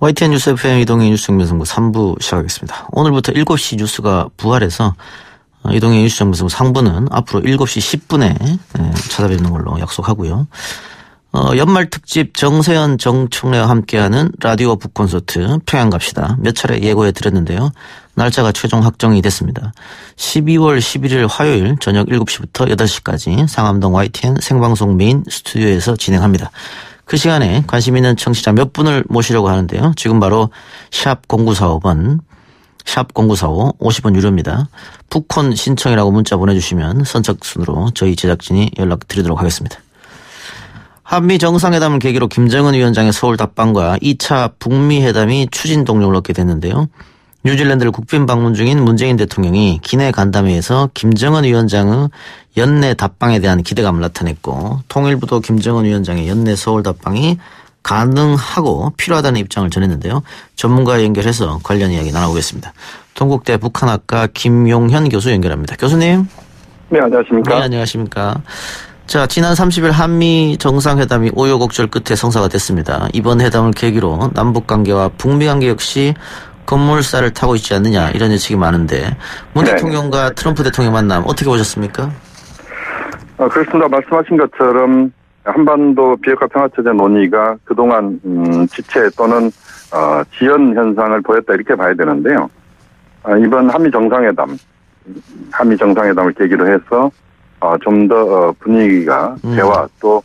YTN 뉴스 FM 이동의 뉴스 정면승부 3부 시작하겠습니다. 오늘부터 7시 뉴스가 부활해서 이동의 뉴스 정면승부 상부는 앞으로 7시 10분에 찾아뵙는 걸로 약속하고요. 연말 특집 정세현 정청래와 함께하는 라디오 북콘서트 평양 갑시다. 몇 차례 예고해 드렸는데요. 날짜가 최종 확정이 됐습니다. 12월 11일 화요일 저녁 7시부터 8시까지 상암동 YTN 생방송 메인 스튜디오에서 진행합니다. 그 시간에 관심 있는 청취자 몇 분을 모시려고 하는데요. 지금 바로 샵 0945번, 샵 0945 50원 유료입니다. 북콘 신청이라고 문자 보내주시면 선착순으로 저희 제작진이 연락드리도록 하겠습니다. 한미 정상회담을 계기로 김정은 위원장의 서울 답방과 2차 북미 회담이 추진 동력을 얻게 됐는데요. 뉴질랜드를 국빈 방문 중인 문재인 대통령이 기내 간담회에서 김정은 위원장의 연내 답방에 대한 기대감을 나타냈고, 통일부도 김정은 위원장의 연내 서울 답방이 가능하고 필요하다는 입장을 전했는데요. 전문가 연결해서 관련 이야기 나눠보겠습니다. 동국대 북한학과 김용현 교수 연결합니다. 교수님. 네, 안녕하십니까. 네, 안녕하십니까. 자, 지난 30일 한미 정상회담이 우여곡절 끝에 성사가 됐습니다. 이번 회담을 계기로 남북관계와 북미관계 역시 급물살을 타고 있지 않느냐, 이런 예측이 많은데 문 대통령과 트럼프 대통령 만남 어떻게 보셨습니까? 그렇습니다. 말씀하신 것처럼 한반도 비핵화 평화체제 논의가 그동안 지체 또는 지연 현상을 보였다, 이렇게 봐야 되는데요. 이번 한미 정상회담을 계기로 해서 좀 더 분위기가 대화 또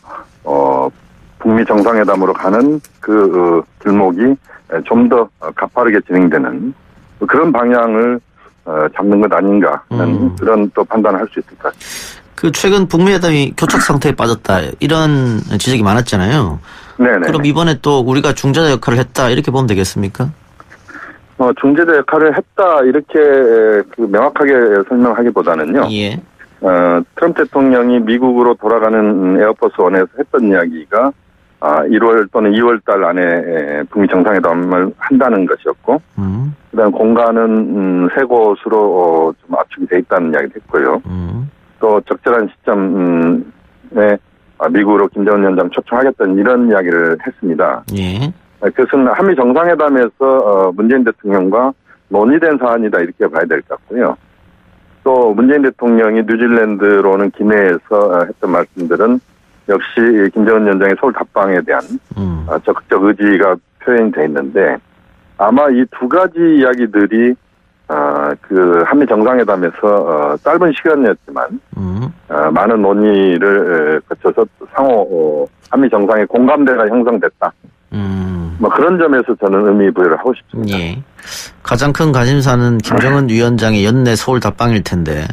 북미 정상회담으로 가는 그 길목이 좀 더 가파르게 진행되는 그런 방향을 잡는 것 아닌가 하는 그런 또 판단을 할 수 있을 것 같습니다. 그 최근 북미 회담이 교착 상태에 빠졌다, 이런 지적이 많았잖아요. 네네. 그럼 이번에 또 우리가 중재자 역할을 했다, 이렇게 보면 되겠습니까? 중재자 역할을 했다, 이렇게 그 명확하게 설명하기보다는요. 예. 트럼프 대통령이 미국으로 돌아가는 에어포스 1에서 했던 이야기가 1월 또는 2월 달 안에 북미 정상회담을 한다는 것이었고, 그다음 공간은 세 곳으로 좀 압축이 돼 있다는 이야기도 했고요. 또 적절한 시점에 미국으로 김정은 위원장 초청하겠다는 이런 이야기를 했습니다. 예. 그것은 한미 정상회담에서 문재인 대통령과 논의된 사안이다, 이렇게 봐야 될 것 같고요. 또 문재인 대통령이 뉴질랜드로는 기내에서 했던 말씀들은 역시 김정은 위원장의 서울 답방에 대한 적극적 의지가 표현이 돼 있는데, 아마 이 두 가지 이야기들이 그 한미 정상회담에서 짧은 시간이었지만 많은 논의를 거쳐서 상호 한미 정상의 공감대가 형성됐다. 뭐 그런 점에서 저는 의미 부여를 하고 싶습니다. 예. 가장 큰 관심사는 김정은 위원장의 연내 서울 답방일 텐데,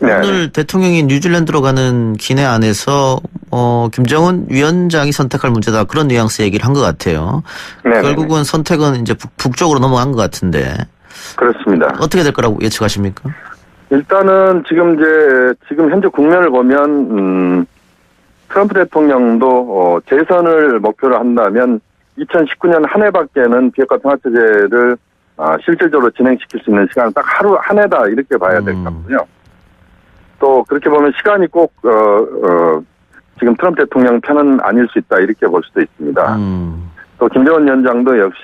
오늘 대통령이 뉴질랜드로 가는 기내 안에서 김정은 위원장이 선택할 문제다, 그런 뉘앙스 얘기를 한 것 같아요. 네네네. 결국은 선택은 이제 북쪽으로 넘어간 것 같은데. 그렇습니다. 어떻게 될 거라고 예측하십니까? 일단은 지금 현재 국면을 보면 트럼프 대통령도 재선을 목표로 한다면 2019년 한 해밖에는 비핵화 평화체제를 실질적으로 진행시킬 수 있는 시간은 딱 한 해다, 이렇게 봐야 될 것 같고요. 또 그렇게 보면 시간이 꼭 지금 트럼프 대통령 편은 아닐 수 있다, 이렇게 볼 수도 있습니다. 또 김정은 위원장도 역시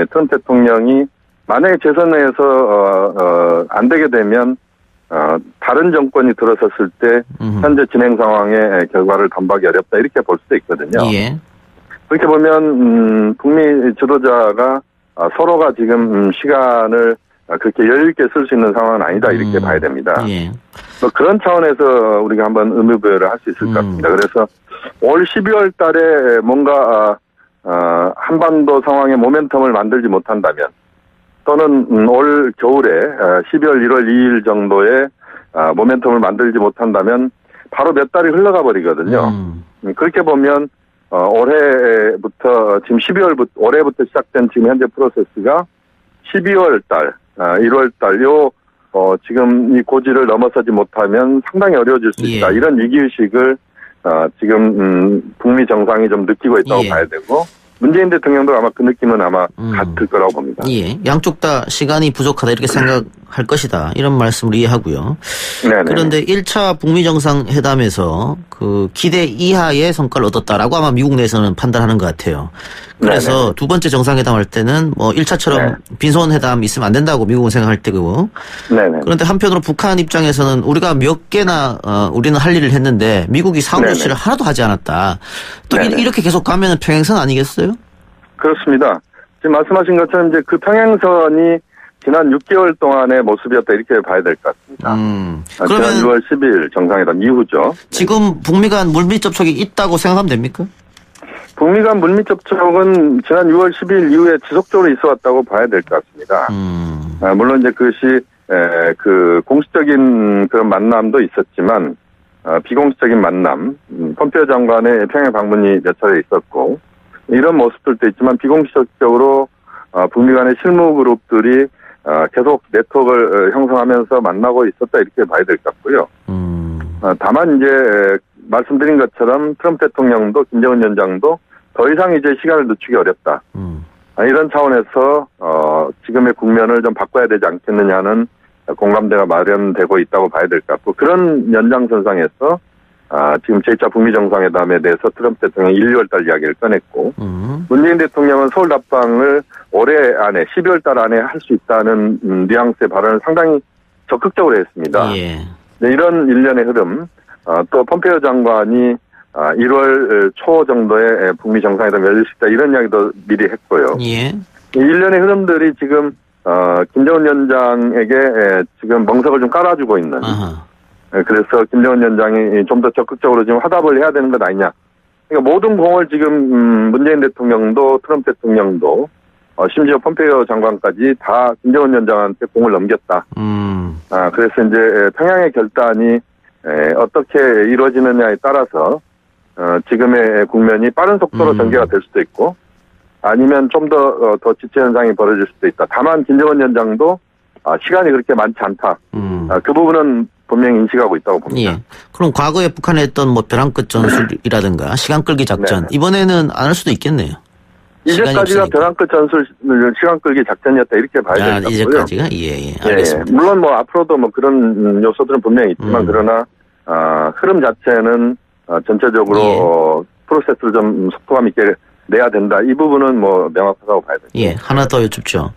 트럼프 대통령이 만약에 재선에서 안 되게 되면 다른 정권이 들어섰을 때 현재 진행 상황의 결과를 담보하기 어렵다, 이렇게 볼 수도 있거든요. 예. 그렇게 보면 북미 지도자가 서로가 지금 시간을 그렇게 여유 있게 쓸 수 있는 상황은 아니다, 이렇게 봐야 됩니다. 예. 뭐 그런 차원에서 우리가 한번 의미부여를 할 수 있을 것 같습니다. 그래서 올 12월 달에 뭔가 한반도 상황의 모멘텀을 만들지 못한다면, 또는 올 겨울에 12월 1월 2일 정도의 모멘텀을 만들지 못한다면 바로 몇 달이 흘러가 버리거든요. 그렇게 보면 올해부터 지금 올해부터 시작된 지금 현재 프로세스가 12월 달, 1월 달 지금 이 고지를 넘어서지 못하면 상당히 어려워질 수 있다. 예. 이런 위기의식을 지금 북미 정상이 좀 느끼고 있다고 봐야 되고, 문재인 대통령도 아마 그 느낌은 아마 같을 거라고 봅니다. 예, 양쪽 다 시간이 부족하다, 이렇게 생각할 것이다, 이런 말씀을 이해하고요. 네네. 그런데 1차 북미 정상회담에서 그 기대 이하의 성과를 얻었다라고 아마 미국 내에서는 판단하는 것 같아요. 그래서 네네. 두 번째 정상회담 할 때는 뭐 1차처럼 빈손 회담 있으면 안 된다고 미국은 생각할 때고. 네네. 그런데 한편으로 북한 입장에서는 우리가 몇 개나 우리는 할 일을 했는데 미국이 상호 조치를 하나도 하지 않았다. 또 네네. 이렇게 계속 가면 평행선 아니겠어요? 그렇습니다. 지금 말씀하신 것처럼 이제 그 평행선이 지난 6개월 동안의 모습이었다 이렇게 봐야 될 것 같습니다. 그러면 지난 6월 10일 정상회담 이후죠. 지금 북미 간 물밑 접촉이 있다고 생각하면 됩니까? 북미 간 물밑 접촉은 지난 6월 10일 이후에 지속적으로 있어 왔다고 봐야 될 것 같습니다. 물론 이제 그것이 그 공식적인 그런 만남도 있었지만 비공식적인 만남, 폼페이오 장관의 평양 방문이 몇 차례 있었고 이런 모습들도 있지만 비공식적으로 북미 간의 실무 그룹들이 계속 네트워크를 형성하면서 만나고 있었다 이렇게 봐야 될 것 같고요. 다만 이제 말씀드린 것처럼 트럼프 대통령도 김정은 위원장도 더 이상 이제 시간을 늦추기 어렵다. 이런 차원에서 지금의 국면을 좀 바꿔야 되지 않겠느냐는 공감대가 마련되고 있다고 봐야 될 것 같고 그런 연장선상에서 지금 제2차 북미 정상회담에 대해서 트럼프 대통령이 1, 2월 달 이야기를 꺼냈고 문재인 대통령은 서울 답방을 올해 안에 12월 달 안에 할 수 있다는 뉘앙스의 발언을 상당히 적극적으로 했습니다. 예. 네, 이런 일련의 흐름 또 폼페이오 장관이 1월 초 정도에 북미 정상회담 열릴 수 있다 이런 이야기도 미리 했고요. 예. 이 일련의 흐름들이 지금 김정은 위원장에게 지금 멍석을 좀 깔아주고 있는. 그래서 김정은 위원장이 좀 더 적극적으로 지금 화답을 해야 되는 것 아니냐. 그러니까 모든 공을 지금 문재인 대통령도 트럼프 대통령도 심지어 폼페이오 장관까지 다 김정은 위원장한테 공을 넘겼다. 그래서 이제 평양의 결단이 어떻게 이루어지느냐에 따라서 지금의 국면이 빠른 속도로 전개가 될 수도 있고 아니면 좀 더 지체 현상이 벌어질 수도 있다. 다만 김정은 위원장도 시간이 그렇게 많지 않다. 그 부분은 분명히 인식하고 있다고 봅니다. 예. 그럼 과거에 북한에 했던 뭐 벼랑 끝 전술이라든가 시간 끌기 작전 네네. 이번에는 안 할 수도 있겠네요. 이제까지가 벼랑 끝 전술 시간 끌기 작전이었다 이렇게 봐야 될 것 같고요. 이제까지가 예. 알겠습니다. 물론 뭐 앞으로도 뭐 그런 요소들은 분명히 있지만 그러나 흐름 자체는 전체적으로 프로세스를 좀 속도감 있게 내야 된다. 이 부분은 뭐 명확하다고 봐야 됩니다. 예, 하나 더 여쭙죠.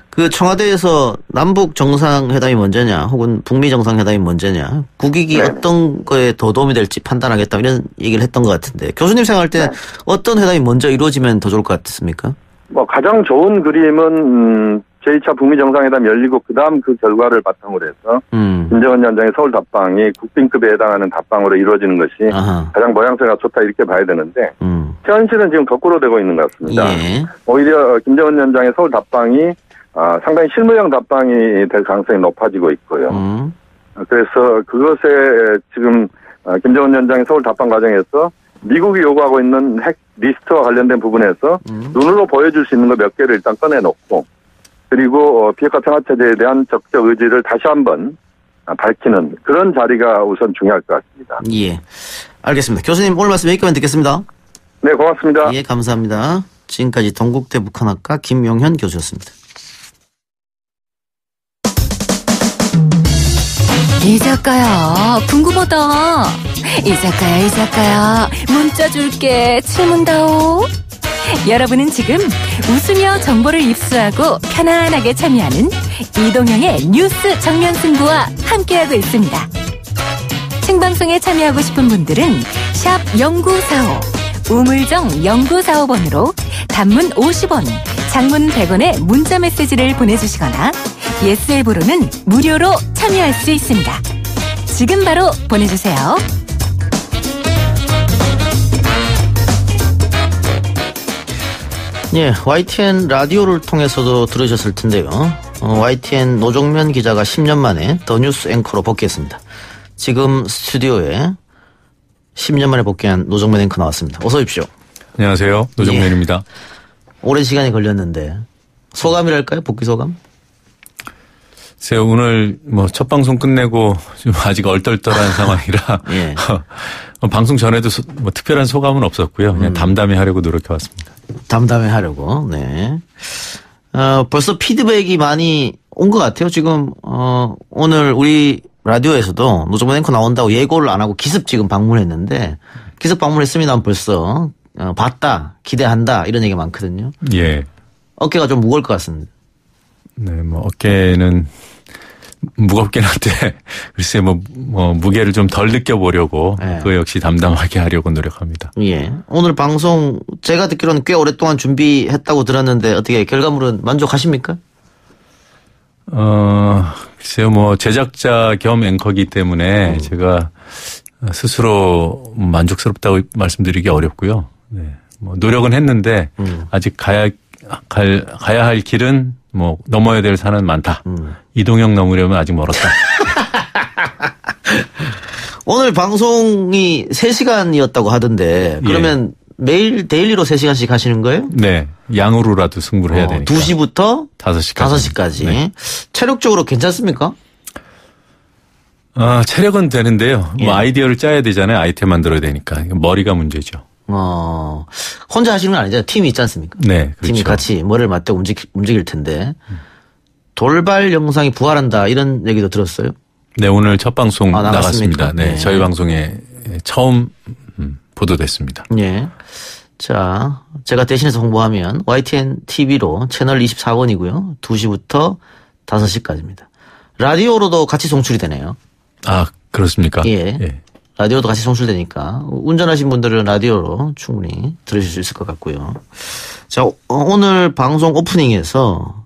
그 청와대에서 남북 정상회담이 먼저냐, 혹은 북미 정상회담이 먼저냐, 국익이 어떤 거에 더 도움이 될지 판단하겠다 이런 얘기를 했던 것 같은데 교수님 생각할 때 어떤 회담이 먼저 이루어지면 더 좋을 것 같습니까? 뭐 가장 좋은 그림은 제2차 북미 정상회담 열리고 그다음 그 결과를 바탕으로 해서 김정은 위원장의 서울 답방이 국빈급에 해당하는 답방으로 이루어지는 것이 가장 모양새가 좋다 이렇게 봐야 되는데 현실은 지금 거꾸로 되고 있는 것 같습니다. 예. 오히려 김정은 위원장의 서울 답방이 상당히 실무형 답방이 될 가능성이 높아지고 있고요. 그래서 그것에 지금 김정은 위원장의 서울 답방 과정에서 미국이 요구하고 있는 핵 리스트와 관련된 부분에서 눈으로 보여줄 수 있는 거 몇 개를 일단 꺼내놓고 그리고 비핵화 평화체제에 대한 적극적 의지를 다시 한번 밝히는 그런 자리가 우선 중요할 것 같습니다. 예, 알겠습니다. 교수님 오늘 말씀 여기까지 듣겠습니다. 네, 고맙습니다. 예, 감사합니다. 지금까지 동국대 북한학과 김용현 교수였습니다. 이 작가야, 궁금하다. 이 작가야, 문자 줄게. 질문다오. 여러분은 지금 웃으며 정보를 입수하고 편안하게 참여하는 이동형의 뉴스 정면 승부와 함께하고 있습니다. 생방송에 참여하고 싶은 분들은 샵 0945, 우물정 0945번으로 단문 50원, 장문 100원의 문자 메시지를 보내주시거나 예스 앱으로는 무료로 참여할 수 있습니다. 지금 바로 보내주세요. 예, YTN 라디오를 통해서도 들으셨을 텐데요. YTN 노정면 기자가 10년 만에 더 뉴스 앵커로 복귀했습니다. 지금 스튜디오에 10년 만에 복귀한 노정면 앵커 나왔습니다. 어서 오십시오. 안녕하세요. 노정면입니다. 예. 오랜 시간이 걸렸는데 소감이랄까요? 복귀 소감? 제가 오늘 뭐 첫 방송 끝내고 좀 아직 얼떨떨한 상황이라 예. 방송 전에도 뭐 특별한 소감은 없었고요. 그냥 담담히 하려고 노력해왔습니다. 담담해 하려고. 네. 벌써 피드백이 많이 온 것 같아요. 지금 오늘 우리 라디오에서도 노정면 앵커 나온다고 예고를 안 하고 기습 지금 방문했는데 기습 방문했습니다만 벌써 봤다, 기대한다 이런 얘기가 많거든요. 예. 어깨가 좀 무거울 것 같습니다. 네, 뭐 어깨는 무겁긴 한데 글쎄 뭐 무게를 좀 덜 느껴보려고 네. 그거 역시 담담하게 하려고 노력합니다. 예. 오늘 방송 제가 듣기로는 꽤 오랫동안 준비했다고 들었는데 어떻게 결과물은 만족하십니까? 글쎄요, 뭐 제작자 겸 앵커기 때문에 제가 스스로 만족스럽다고 말씀드리기 어렵고요. 네, 뭐 노력은 했는데 아직 가야 할 길은 뭐 넘어야 될 산은 많다. 이동형 넘으려면 아직 멀었다. 오늘 방송이 3시간이었다고 하던데 그러면 매일 데일리로 3시간씩 하시는 거예요? 네. 양으로라도 승부를 해야 되니까. 2시부터 5시까지. 5시까지. 네. 체력적으로 괜찮습니까? 체력은 되는데요. 예. 뭐 아이디어를 짜야 되잖아요. 아이템 만들어야 되니까. 머리가 문제죠. 혼자 하시는 건 아니잖아요. 팀이 있지 않습니까? 네. 그렇죠. 팀이 같이 머리를 맞대고 움직일 텐데. 돌발 영상이 부활한다 이런 얘기도 들었어요. 네. 오늘 첫 방송 나갔습니까? 나갔습니다. 네. 네. 저희 방송에 처음 보도됐습니다. 예. 자, 제가 대신해서 홍보하면 YTN TV로 채널 24번이고요. 2시부터 5시까지입니다. 라디오로도 같이 송출이 되네요. 아, 그렇습니까? 예. 라디오도 같이 송출되니까 운전하신 분들은 라디오로 충분히 들으실 수 있을 것 같고요. 자, 오늘 방송 오프닝에서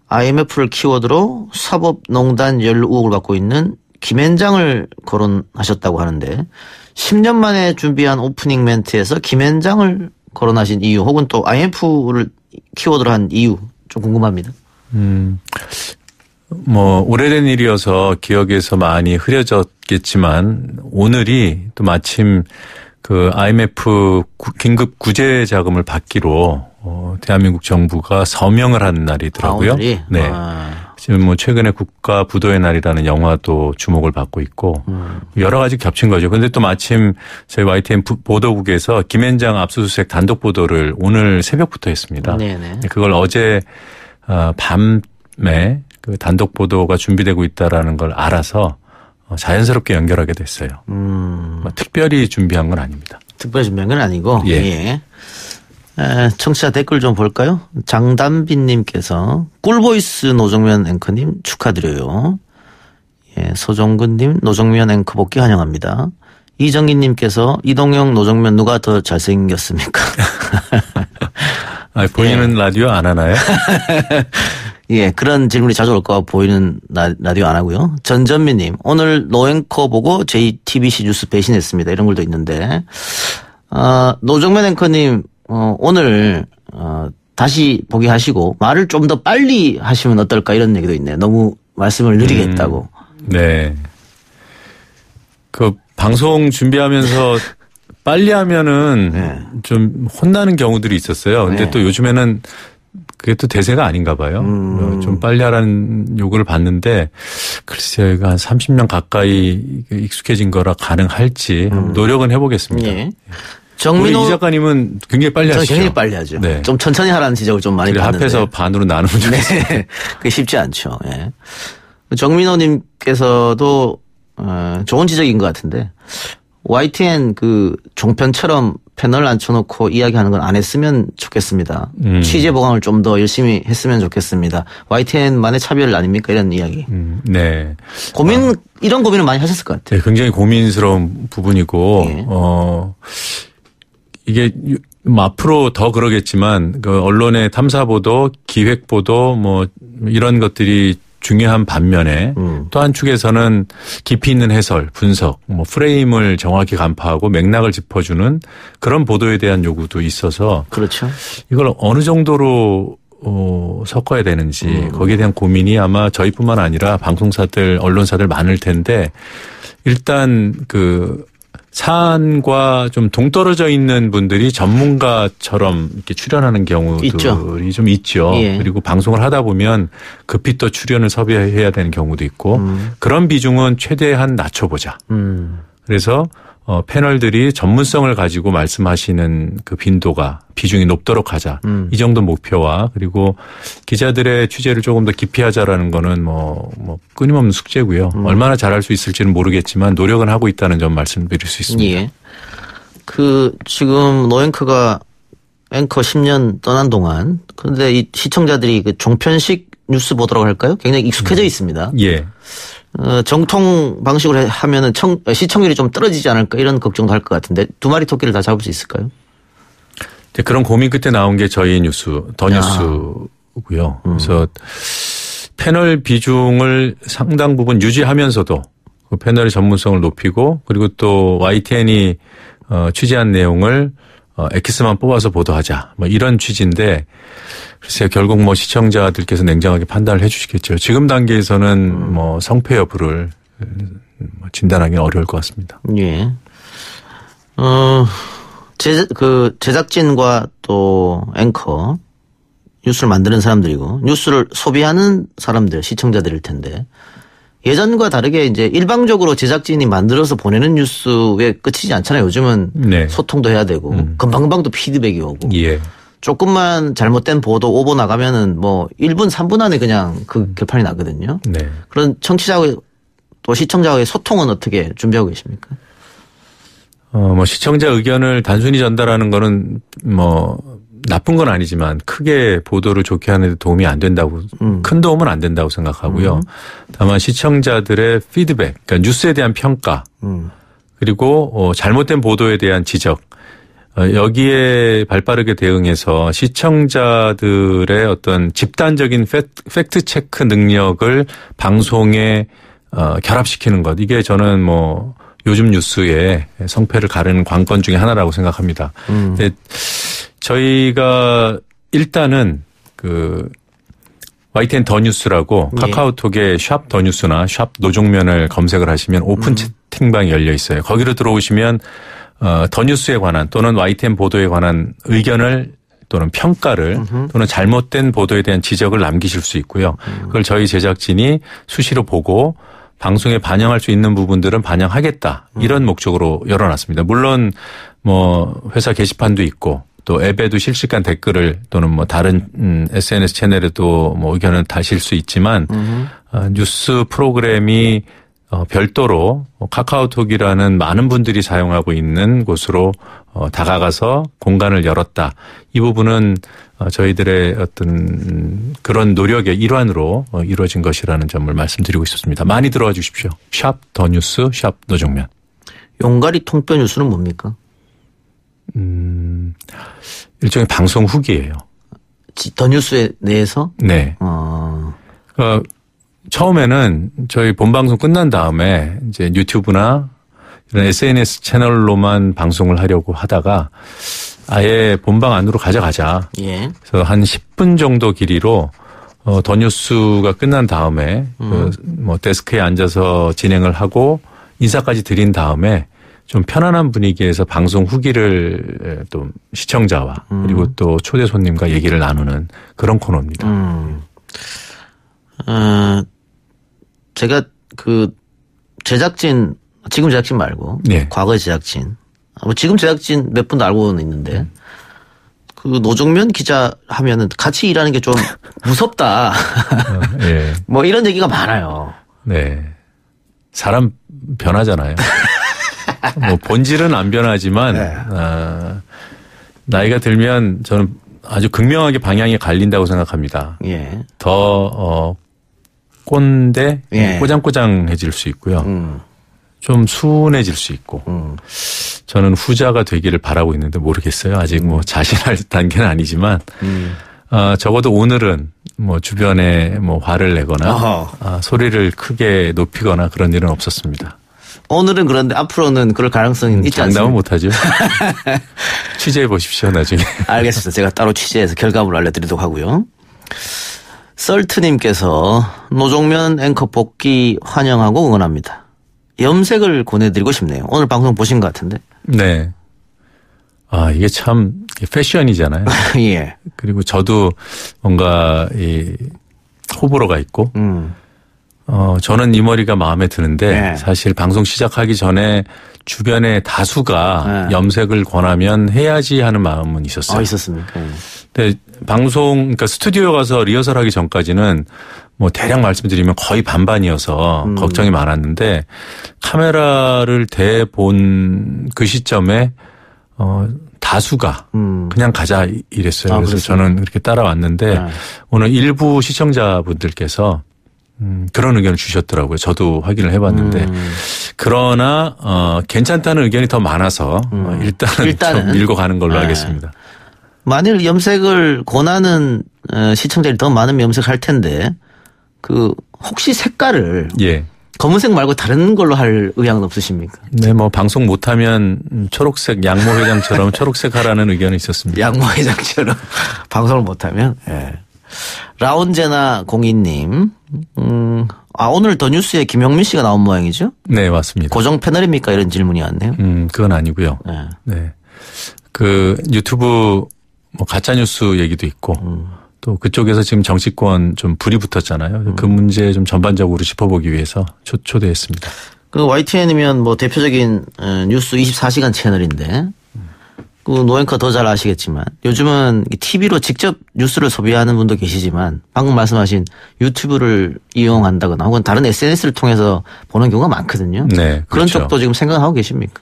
IMF를 키워드로 사법농단 연루 의혹을 받고 있는 김앤장을 거론하셨다고 하는데 10년 만에 준비한 오프닝 멘트에서 김앤장을 거론하신 이유 혹은 또 IMF를 키워드로 한 이유 좀 궁금합니다. 뭐 오래된 일이어서 기억에서 많이 흐려졌겠지만 오늘이 또 마침 그 IMF 긴급 구제 자금을 받기로 대한민국 정부가 서명을 한 날이더라고요. 오늘이? 네. 지금 뭐 최근에 국가 부도의 날이라는 영화도 주목을 받고 있고 여러 가지 겹친 거죠. 그런데 또 마침 저희 YTN 보도국에서 김앤장 압수수색 단독 보도를 오늘 새벽부터 했습니다. 네네. 그걸 어제 밤에 그 단독 보도가 준비되고 있다라는 걸 알아서 자연스럽게 연결하게 됐어요. 뭐 특별히 준비한 건 아닙니다. 특별히 준비한 건 아니고. 예. 청취자 댓글 좀 볼까요? 장담빈님께서 꿀보이스 노정면 앵커님 축하드려요. 예, 서종근님 노정면 앵커 복귀 환영합니다. 이정희님께서 이동영 노정면 누가 더 잘생겼습니까? 보이는 라디오 안 하나요? 예, 그런 질문이 자주 올까 보이는 라디오 안 하고요. 전전미님 오늘 노앵커 보고 JTBC 뉴스 배신했습니다. 이런 글도 있는데 노정면 앵커님 오늘 다시 보기 하시고 말을 좀 더 빨리 하시면 어떨까 이런 얘기도 있네요. 너무 말씀을 느리게 했다고. 네. 그 방송 준비하면서 빨리 하면은 좀 혼나는 경우들이 있었어요. 근데 또 요즘에는 그게 또 대세가 아닌가 봐요. 좀 빨리 하라는 요구를 받는데 글쎄요. 한 30년 가까이 익숙해진 거라 가능할지 노력은 해보겠습니다. 예. 우리 이 작가님은 굉장히 빨리 하시죠. 굉장히 빨리 하죠. 네. 좀 천천히 하라는 지적을 좀 많이 받는데. 합해서 반으로 나누면 좋겠어요. 네. 그게 쉽지 않죠. 예. 정민호님께서도 좋은 지적인 것 같은데 YTN 그 종편처럼 패널 앉혀놓고 이야기하는 건 안 했으면 좋겠습니다. 취재 보강을 좀 더 열심히 했으면 좋겠습니다. YTN만의 차별 아닙니까? 이런 이야기. 네. 이런 고민을 많이 하셨을 것 같아요. 네, 굉장히 고민스러운 부분이고, 예. 이게 앞으로 더 그러겠지만, 그 언론의 탐사보도, 기획보도, 뭐, 이런 것들이 중요한 반면에 또 한축에서는 깊이 있는 해설, 분석, 뭐 프레임을 정확히 간파하고 맥락을 짚어주는 그런 보도에 대한 요구도 있어서 그렇죠. 이걸 어느 정도로 섞어야 되는지 거기에 대한 고민이 아마 저희뿐만 아니라 방송사들, 언론사들 많을 텐데 일단 그 사안과 좀 동떨어져 있는 분들이 전문가처럼 이렇게 출연하는 경우들이 있죠. 좀 있죠. 예. 그리고 방송을 하다 보면 급히 또 출연을 섭외해야 되는 경우도 있고 그런 비중은 최대한 낮춰보자. 그래서 패널들이 전문성을 가지고 말씀하시는 그 빈도가 비중이 높도록 하자. 이 정도 목표와 그리고 기자들의 취재를 조금 더 깊이 하자라는 거는 뭐 끊임없는 숙제고요. 얼마나 잘할 수 있을지는 모르겠지만 노력은 하고 있다는 점 말씀드릴 수 있습니다. 예. 지금 노앵커가 앵커 10년 떠난 동안 근데 이 시청자들이 그 종편식 뉴스 보도라고 할까요? 굉장히 익숙해져 있습니다. 예. 정통 방식으로 하면은 시청률이 좀 떨어지지 않을까 이런 걱정도 할 것 같은데 두 마리 토끼를 다 잡을 수 있을까요? 그런 고민 끝에 나온 게 저희 뉴스, 더 뉴스고요. 그래서 패널 비중을 상당 부분 유지하면서도 그 패널의 전문성을 높이고 그리고 또 YTN이 취재한 내용을 엑스만 뽑아서 보도하자 뭐 이런 취지인데 글쎄요 결국 뭐 시청자들께서 냉정하게 판단을 해 주시겠죠. 지금 단계에서는 뭐 성패 여부를 진단하기 어려울 것 같습니다. 예. 제작진과 또 앵커 뉴스를 만드는 사람들이고 뉴스를 소비하는 사람들 시청자들일 텐데 예전과 다르게 이제 일방적으로 제작진이 만들어서 보내는 뉴스에 끝이지 않잖아요. 요즘은 네. 소통도 해야 되고 금방금방 또 피드백이 오고 예. 조금만 잘못된 보도 오보 나가면은 뭐 1분 3분 안에 그냥 그 결판이 나거든요. 네. 그런 청취자와 또 시청자와의 소통은 어떻게 준비하고 계십니까? 뭐 시청자 의견을 단순히 전달하는 거는 뭐 나쁜 건 아니지만 크게 보도를 좋게 하는 데 도움이 안 된다고 큰 도움은 안 된다고 생각하고요. 다만 시청자들의 피드백, 그러니까 뉴스에 대한 평가 그리고 잘못된 보도에 대한 지적 여기에 발빠르게 대응해서 시청자들의 어떤 집단적인 팩트 체크 능력을 방송에 결합시키는 것 이게 저는 뭐 요즘 뉴스의 성패를 가르는 관건 중에 하나라고 생각합니다. 근데 저희가 일단은 그 YTN 더 뉴스라고 카카오톡에 샵 더 뉴스나 샵 노종면을 검색을 하시면 오픈 채팅방이 열려 있어요. 거기로 들어오시면 더 뉴스에 관한 또는 YTN 보도에 관한 의견을 또는 평가를 또는 잘못된 보도에 대한 지적을 남기실 수 있고요. 그걸 저희 제작진이 수시로 보고 방송에 반영할 수 있는 부분들은 반영하겠다. 이런 목적으로 열어놨습니다. 물론 뭐 회사 게시판도 있고 또 앱에도 실시간 댓글을 또는 뭐 다른 SNS 채널에도 뭐 의견을 다실 수 있지만 뉴스 프로그램이 별도로 카카오톡이라는 많은 분들이 사용하고 있는 곳으로 다가가서 공간을 열었다. 이 부분은 저희들의 어떤 그런 노력의 일환으로 이루어진 것이라는 점을 말씀드리고 있었습니다. 많이 들어와 주십시오. 샵 더 뉴스, 샵 노종면. 용가리 통뼈 뉴스는 뭡니까? 일종의 방송 후기예요. 더 뉴스에 내에서? 네. 처음에는 저희 본방송 끝난 다음에 이제 유튜브나 이런 SNS 채널로만 방송을 하려고 하다가 아예 본방 안으로 가져가자. 예. 그래서 한 10분 정도 길이로 더 뉴스가 끝난 다음에 뭐 데스크에 앉아서 진행을 하고 인사까지 드린 다음에 좀 편안한 분위기에서 방송 후기를 또 시청자와 그리고 또 초대 손님과 얘기를 나누는 그런 코너입니다. 제가 그 제작진 지금 제작진 말고 네. 과거 제작진 지금 제작진 몇 분도 알고는 있는데 그 노종면 기자 하면은 같이 일하는 게 좀 무섭다. 네. 뭐 이런 얘기가 많아요. 네. 사람 변하잖아요. 뭐 본질은 안 변하지만 네. 나이가 들면 저는 아주 극명하게 방향이 갈린다고 생각합니다. 예. 더 꼰대, 예. 꼬장꼬장해질 수 있고요. 좀 순해질 수 있고. 저는 후자가 되기를 바라고 있는데 모르겠어요. 아직 뭐 자신할 단계는 아니지만 적어도 오늘은 뭐 주변에 뭐 화를 내거나 소리를 크게 높이거나 그런 일은 없었습니다. 오늘은 그런데 앞으로는 그럴 가능성이 있지 않습니까? 장담은 못하죠. 취재해 보십시오 나중에. 알겠습니다. 제가 따로 취재해서 결과물을 알려드리도록 하고요. 썰트님께서 노종면 앵커 복귀 환영하고 응원합니다. 염색을 권해드리고 싶네요. 오늘 방송 보신 것 같은데. 네. 이게 참 패션이잖아요. 예. 그리고 저도 뭔가 이 호불호가 있고 저는 이 머리가 마음에 드는데 네. 사실 방송 시작하기 전에 주변의 다수가 네. 염색을 권하면 해야지 하는 마음은 있었어요. 있었습니까? 예. 근데 그러니까 스튜디오 가서 리허설하기 전까지는 뭐 대략 말씀드리면 거의 반반이어서 걱정이 많았는데 카메라를 대본 그 시점에 다수가 그냥 가자 이랬어요. 그래서 그렇습니다. 저는 그렇게 따라왔는데 오늘 일부 시청자분들께서 그런 의견을 주셨더라고요. 저도 확인을 해봤는데 그러나 괜찮다는 의견이 더 많아서 일단은 좀 밀고 가는 걸로 하겠습니다. 만일 염색을 권하는 시청자들이 더 많으면 염색할 텐데 혹시 색깔을 예. 검은색 말고 다른 걸로 할 의향은 없으십니까? 네, 뭐 방송 못하면 초록색 양모 회장처럼 초록색 하라는 의견이 있었습니다. 양모 회장처럼 방송을 못하면. 예. 라운제나 공인님, 오늘 더 뉴스에 김용민 씨가 나온 모양이죠? 네, 맞습니다. 고정 패널입니까? 이런 질문이 왔네요. 그건 아니고요. 네, 그 유튜브 뭐 가짜 뉴스 얘기도 있고. 또 그쪽에서 지금 정치권 좀 불이 붙었잖아요. 그 문제 좀 전반적으로 짚어보기 위해서 초대했습니다. 그 YTN이면 뭐 대표적인 뉴스 24시간 채널인데 그 노앵커 더 잘 아시겠지만 요즘은 TV로 직접 뉴스를 소비하는 분도 계시지만 방금 말씀하신 유튜브를 이용한다거나 혹은 다른 SNS를 통해서 보는 경우가 많거든요. 네, 그렇죠. 그런 쪽도 지금 생각하고 계십니까?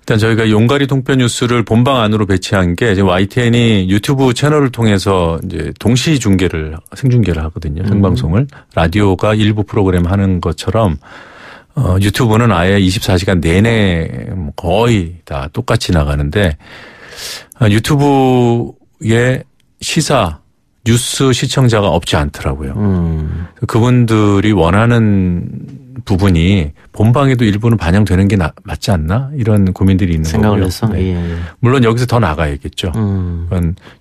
일단 저희가 용가리 통뼈 뉴스를 본방 안으로 배치한 게 지금 YTN이 유튜브 채널을 통해서 이제 동시 중계를 생중계를 하거든요. 생방송을 라디오가 일부 프로그램 하는 것처럼 유튜브는 아예 24시간 내내 거의 다 똑같이 나가는데 유튜브에 시사 뉴스 시청자가 없지 않더라고요. 그분들이 원하는 부분이 본방에도 일부는 반영되는 게 맞지 않나 이런 고민들이 있는 생각을 거고요. 해서 네. 예. 물론 여기서 더 나가야겠죠.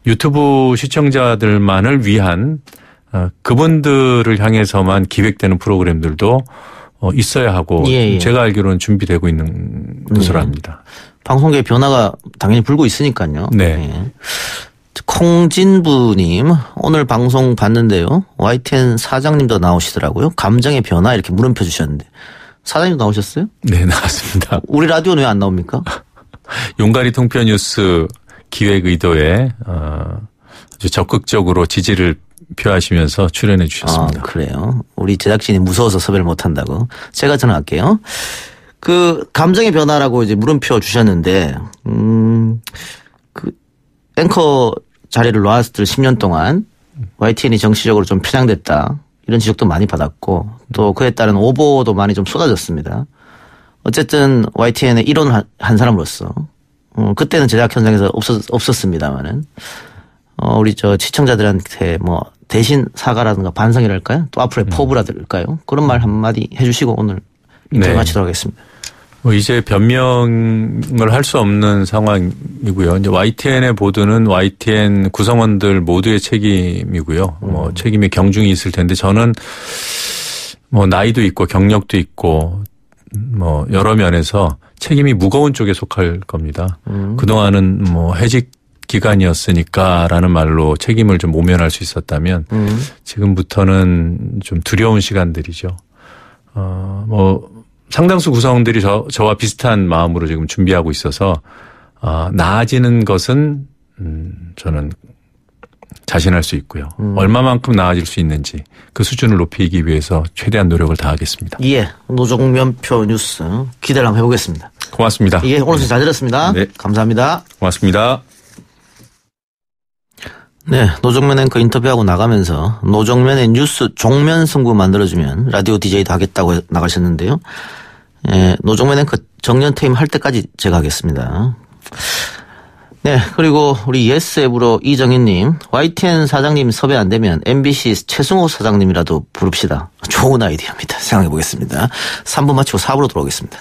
유튜브 시청자들만을 위한 그분들을 향해서만 기획되는 프로그램들도 있어야 하고 예. 제가 알기로는 준비되고 있는 것으로 압니다. 방송계의 변화가 당연히 불고 있으니까요. 네. 예. 콩진부님 오늘 방송 봤는데요. YTN 사장님도 나오시더라고요. 감정의 변화 이렇게 물음표 주셨는데 사장님도 나오셨어요? 네, 나왔습니다. 우리 라디오는 왜 안 나옵니까? 용가리 통뼈 뉴스 기획 의도에 아주 적극적으로 지지를 표하시면서 출연해 주셨습니다. 그래요. 우리 제작진이 무서워서 섭외를 못 한다고. 제가 전화할게요. 그 감정의 변화라고 이제 물음표 주셨는데 앵커 자리를 놓았을 10년 동안 YTN이 정치적으로 좀 편향됐다. 이런 지적도 많이 받았고 또 그에 따른 오보도 많이 좀 쏟아졌습니다. 어쨌든 YTN의 일원을 한 사람으로서 그때는 제작 현장에서 없었습니다만은 우리 시청자들한테 뭐 대신 사과라든가 반성이랄까요? 또 앞으로의 포부라든가요? 그런 말 한마디 해주시고 오늘 인터뷰 마치도록 하겠습니다. 뭐 이제 변명을 할 수 없는 상황이고요. 이제 YTN의 보도는 YTN 구성원들 모두의 책임이고요. 뭐 책임의 경중이 있을 텐데 저는 뭐 나이도 있고 경력도 있고 뭐 여러 면에서 책임이 무거운 쪽에 속할 겁니다. 그동안은 뭐 해직 기간이었으니까라는 말로 책임을 좀 모면할 수 있었다면 지금부터는 좀 두려운 시간들이죠. 뭐 상당수 구성원들이 저와 비슷한 마음으로 지금 준비하고 있어서 나아지는 것은 저는 자신할 수 있고요. 얼마만큼 나아질 수 있는지 그 수준을 높이기 위해서 최대한 노력을 다하겠습니다. 예, 노종면표 뉴스 기대를 한번 해보겠습니다. 고맙습니다. 예, 오늘 잘 들었습니다. 네. 감사합니다. 고맙습니다. 네, 노종면 앵커 인터뷰하고 나가면서 노종면의 뉴스 종면 승부 만들어주면 라디오 DJ도 하겠다고 나가셨는데요. 예, 노종면 앵커 정년 퇴임 할 때까지 제가 하겠습니다. 네, 그리고 우리 예스앱으로 이정희님, YTN 사장님 섭외 안 되면 MBC 최승호 사장님이라도 부릅시다. 좋은 아이디어입니다. 생각해 보겠습니다. 3부 마치고 4부로 돌아오겠습니다.